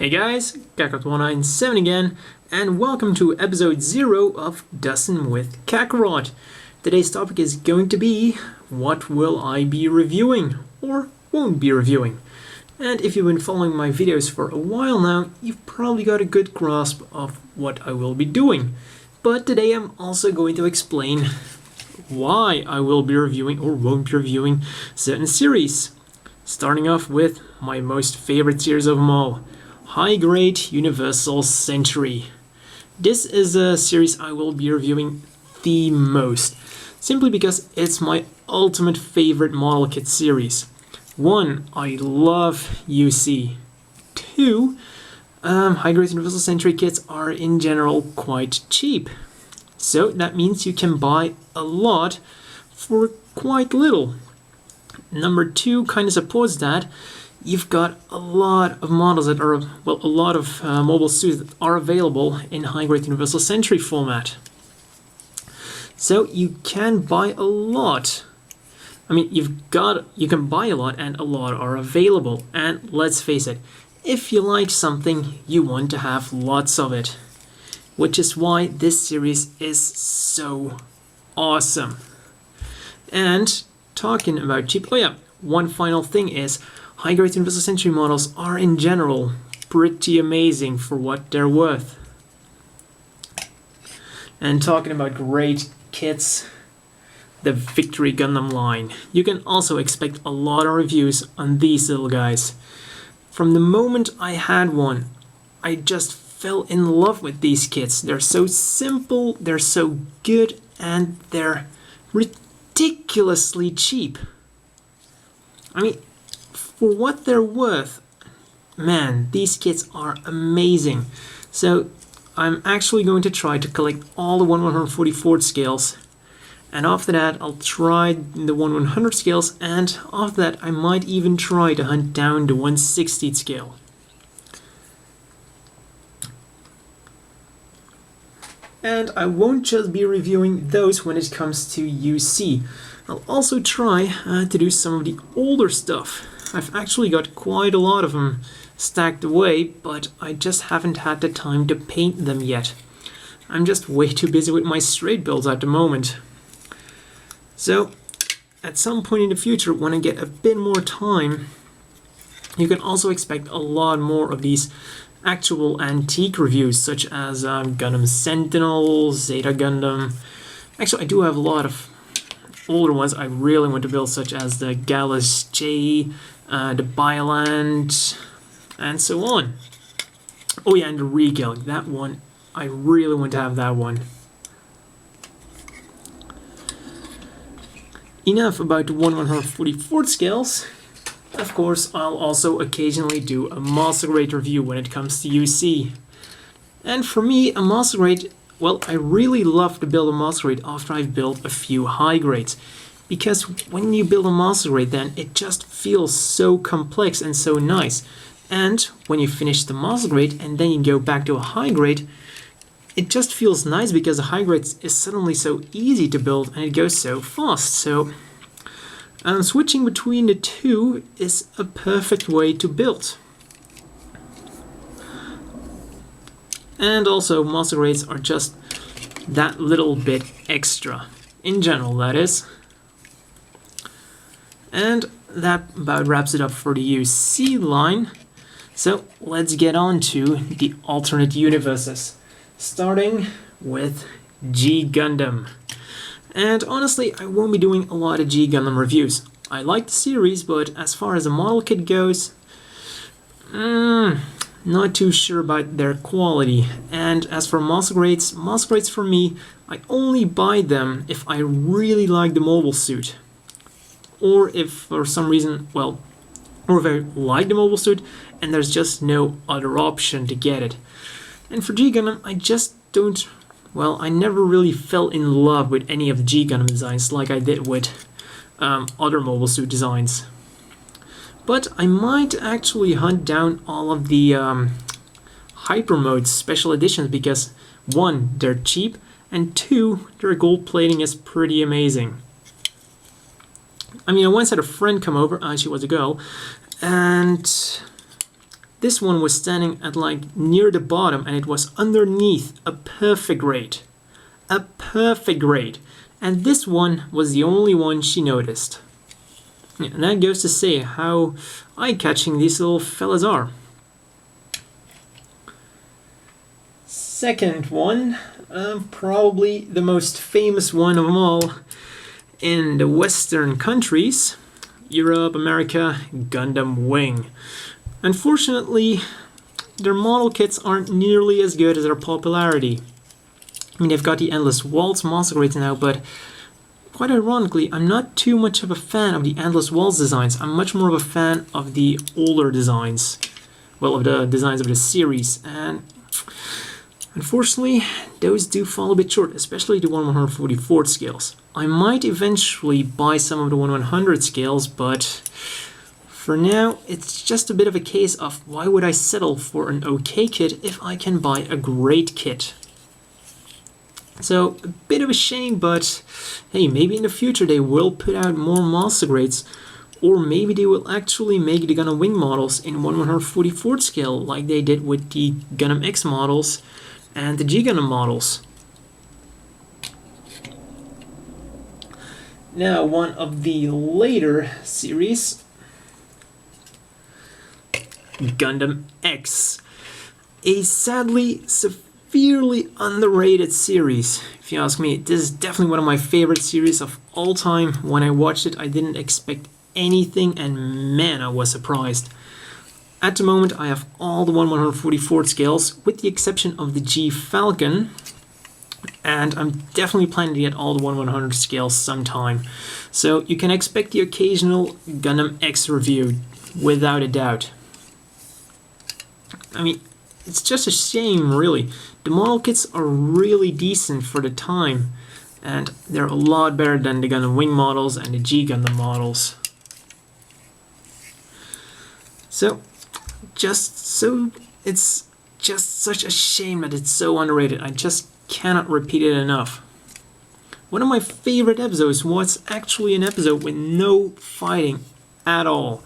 Hey guys, Kakarot 197 again, and welcome to episode 0 of Dustin with Kakarot. Today's topic is going to be, what will I be reviewing, or won't be reviewing? And if you've been following my videos for a while now, you've probably got a good grasp of what I will be doing. But today I'm also going to explain why I will be reviewing or won't be reviewing certain series. Starting off with my most favorite series of them all, High Grade Universal Century. This is a series I will be reviewing the most, simply because it's my ultimate favorite model kit series. 1. I love UC. 2. High Grade Universal Century kits are in general quite cheap. So that means you can buy a lot for quite little. Number 2 kind of supports that. You've got a lot of models that are, well, a lot of mobile suits that are available in High Grade Universal Century format. So you can buy a lot. I mean, you can buy a lot and a lot are available. And let's face it, if you like something, you want to have lots of it. Which is why this series is so awesome. And talking about cheap, oh yeah, one final thing is, High Grade Universal Century models are in general pretty amazing for what they're worth. And talking about great kits, the Victory Gundam line. You can also expect a lot of reviews on these little guys. From the moment I had one, I just fell in love with these kits. They're so simple, they're so good, and they're ridiculously cheap. I mean, for what they're worth, man, these kits are amazing. So I'm actually going to try to collect all the 1/144 scales, and after that I'll try the 1/100 scales, and after that I might even try to hunt down the 1/60 scale. And I won't just be reviewing those when it comes to UC. I'll also try to do some of the older stuff. I've actually got quite a lot of them stacked away, but I just haven't had the time to paint them yet. I'm just way too busy with my straight builds at the moment. So, at some point in the future, when I get a bit more time, you can also expect a lot more of these actual antique reviews, such as Gundam Sentinel, Zeta Gundam. Actually, I do have a lot of older ones I really want to build, such as the Gallus J, the Bioland, and so on. Oh yeah, and the Regal, that one, I really want to have that one. Enough about the 1/144 scales. Of course, I'll also occasionally do a Master Grade review when it comes to UC. And for me, a Master Grade, well, I really love to build a Master Grade after I've built a few High Grades. Because when you build a Master Grade, then it just feels so complex and so nice. And when you finish the Master Grade and then you go back to a High Grade, it just feels nice because a High Grade is suddenly so easy to build and it goes so fast. So switching between the two is a perfect way to build. And also, Master Grades are just that little bit extra. In general, that is. And that about wraps it up for the UC line. So let's get on to the alternate universes. Starting with G Gundam. And honestly, I won't be doing a lot of G Gundam reviews. I like the series, but as far as the model kit goes, not too sure about their quality. And as for Master Grades for me, I only buy them if I really like the mobile suit. Or if for some reason, well, or if I like the mobile suit and there's just no other option to get it. And for G Gundam, I just don't, well, I never really fell in love with any of the G Gundam designs like I did with other mobile suit designs. But I might actually hunt down all of the Hyper Mode special editions because 1, they're cheap, and 2, their gold plating is pretty amazing. I mean, I once had a friend come over, she was a girl, and This one was standing at like near the bottom, and it was underneath a perfect grade. A perfect grade. And this one was the only one she noticed. And that goes to say how eye-catching these little fellas are. Second one, probably the most famous one of them all in the Western countries, Europe, America, Gundam Wing. Unfortunately, their model kits aren't nearly as good as their popularity. I mean, they've got the Endless Waltz monster grades now, but quite ironically, I'm not too much of a fan of the Endless Waltz designs. I'm much more of a fan of the older designs. Well, of the designs of the series. And unfortunately, those do fall a bit short, especially the 1/144 scales. I might eventually buy some of the 1/100 scales, but for now, it's just a bit of a case of why would I settle for an okay kit if I can buy a great kit? So, a bit of a shame, but hey, maybe in the future they will put out more master grades, or maybe they will actually make the Gundam Wing models in 1/144 scale like they did with the Gundam X models and the G Gundam models. Now, one of the later series, Gundam X, a sadly severely underrated series, if you ask me. This is definitely one of my favorite series of all time. When I watched it, I didn't expect anything, and man, I was surprised. At the moment, I have all the 1/144 scales, with the exception of the G Falcon, and I'm definitely planning to get all the 1/100 scales sometime. So you can expect the occasional Gundam X review, without a doubt. I mean, it's just a shame, really. The model kits are really decent for the time, and they're a lot better than the Gundam Wing models and the G Gundam models. It's just such a shame that it's so underrated. I just cannot repeat it enough. One of my favorite episodes was actually an episode with no fighting at all.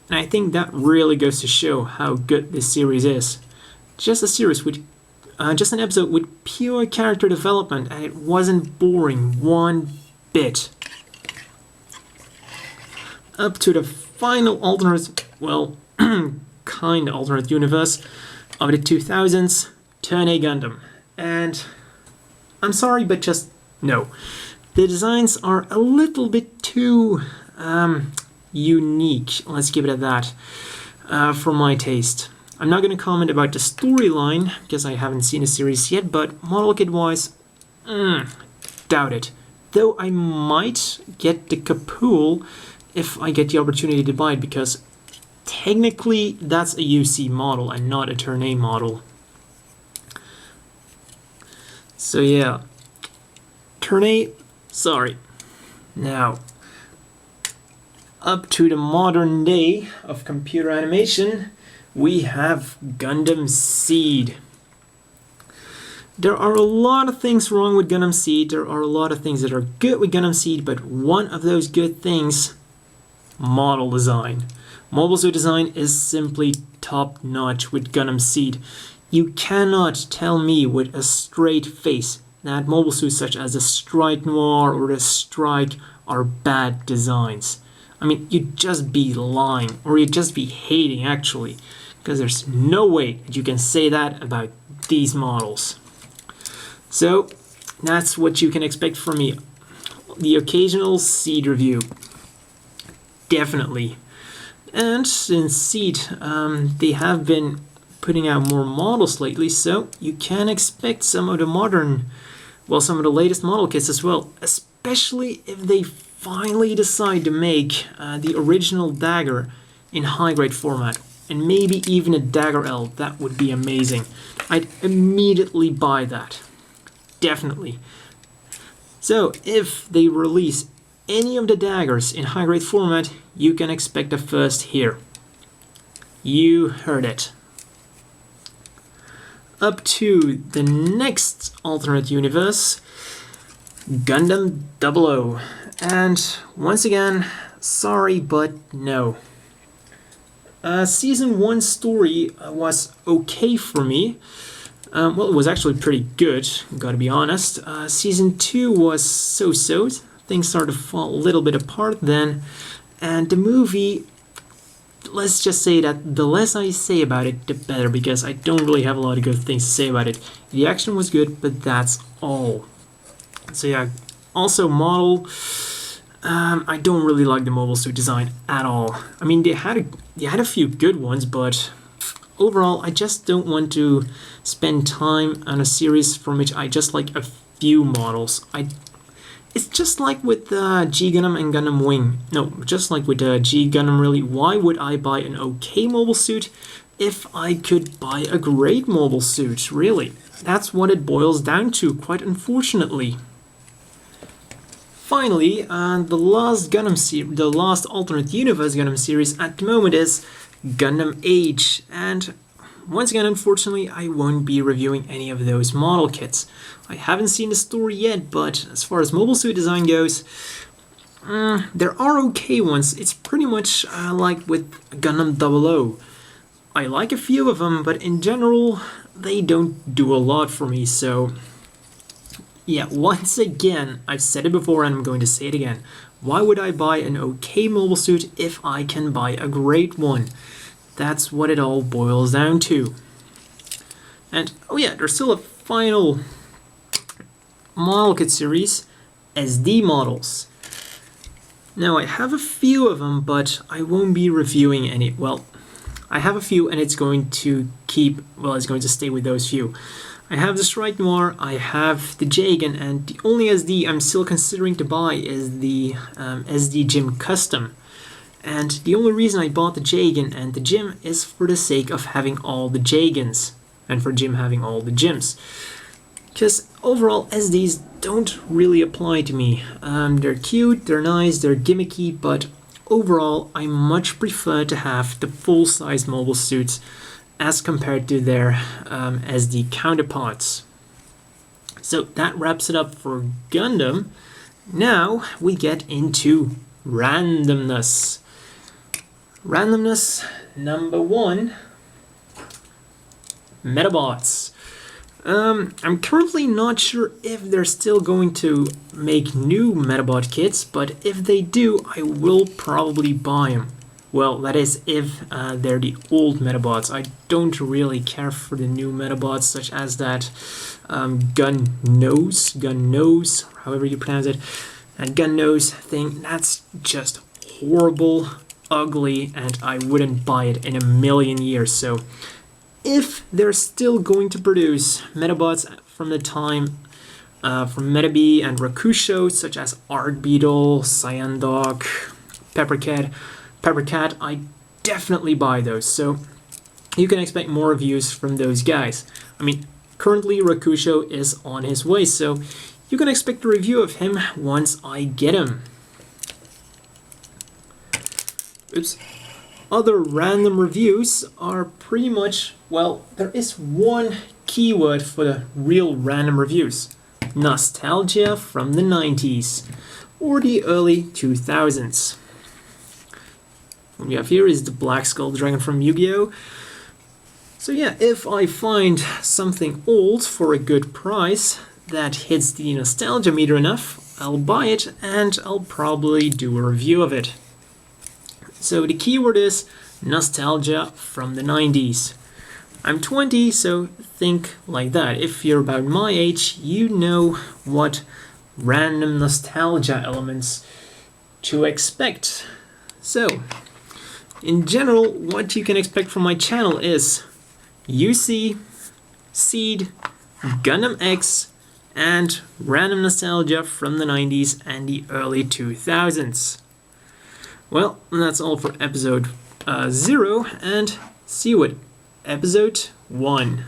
And I think that really goes to show how good this series is. Just a series with, just an episode with pure character development, and it wasn't boring one bit. Up to the final alternate, well, kind of alternate universe of the 2000s, Turn A Gundam. And I'm sorry, but just no. The designs are a little bit too unique, let's give it at that, for my taste. I'm not going to comment about the storyline, because I haven't seen the series yet, but model kit wise, doubt it. Though I might get the Kapool if I get the opportunity to buy it, because technically that's a UC model and not a Turn A model. So yeah, Turn A, sorry. Now, up to the modern day of computer animation, we have Gundam Seed. There are a lot of things wrong with Gundam Seed. There are a lot of things that are good with Gundam Seed, but one of those good things, model design. Mobile suit design is simply top notch with Gundam Seed. You cannot tell me with a straight face that mobile suits such as the Strike Noir or the Strike are bad designs. I mean, you'd just be lying, or you'd just be hating actually, because there's no way that you can say that about these models. So that's what you can expect from me. The occasional Seed review, definitely. And since Seed, they have been putting out more models lately, so you can expect some of the modern, well, some of the latest model kits as well, especially if they finally decide to make the original Dagger in high-grade format, and maybe even a Dagger L. That would be amazing. I'd immediately buy that. Definitely. So, if they release any of the Daggers in high-grade format, you can expect a first here. You heard it. Up to the next alternate universe, Gundam Double O. And once again, sorry, but no. Season 1 story was okay for me. Well, it was actually pretty good, gotta be honest. Season 2 was so-so. Things started to fall a little bit apart then. And the movie, let's just say that the less I say about it, the better, because I don't really have a lot of good things to say about it. The action was good, but that's all. So yeah, also model, I don't really like the mobile suit design at all. I mean, they had a few good ones, but overall, I just don't want to spend time on a series from which I just like a few models. It's just like with G Gundam and Gundam Wing. No, just like with G Gundam, really. Why would I buy an okay mobile suit if I could buy a great mobile suit? Really, that's what it boils down to, quite unfortunately. Finally, the last alternate universe Gundam series at the moment is Gundam Age, and once again, unfortunately, I won't be reviewing any of those model kits. I haven't seen the story yet, but as far as mobile suit design goes, there are okay ones. It's pretty much like with Gundam Double O. I like a few of them, but in general, they don't do a lot for me, so yeah, once again, I've said it before and I'm going to say it again. Why would I buy an okay mobile suit if I can buy a great one? That's what it all boils down to. And oh yeah, there's still a final model kit series, SD models. Now I have a few of them, but I won't be reviewing any. Well, I have a few and it's going to stay with those few. I have the Strike Noir, I have the Jagan, and the only SD I'm still considering to buy is the SD Gym Custom. And the only reason I bought the Jagan and the Gym is for the sake of having all the Jagans, and for Gym having all the Gyms. Because overall, SDs don't really apply to me. They're cute, they're nice, they're gimmicky, but overall, I much prefer to have the full-size mobile suits as compared to their SD counterparts. So that wraps it up for Gundam. Now we get into randomness. Randomness number 1, Metabots. I'm currently not sure if they're still going to make new Metabot kits, but if they do, I will probably buy them. Well, that is if they're the old Metabots. I don't really care for the new Metabots, such as that gun nose, however you pronounce it, that gun nose thing. That's just horrible, ugly, and I wouldn't buy it in a million years. So if they're still going to produce Metabots from the time from Metabee and Rakusho, such as Art Beetle, Cyan Dog, Peppercat, I definitely buy those, so you can expect more reviews from those guys. I mean, currently Rakusho is on his way, so you can expect a review of him once I get him. Oops. Other random reviews are pretty much, well, there is one keyword for the real random reviews. Nostalgia from the 90s or the early 2000s. What we have here is the Black Skull Dragon from Yu-Gi-Oh! So yeah, if I find something old for a good price that hits the nostalgia meter enough, I'll buy it and I'll probably do a review of it. So the keyword is nostalgia from the 90s. I'm 20, so think like that. If you're about my age, you know what random nostalgia elements to expect. So, in general, what you can expect from my channel is UC, Seed, Gundam X, and random nostalgia from the 90s and the early 2000s. Well, that's all for episode 0, and see you at episode 1.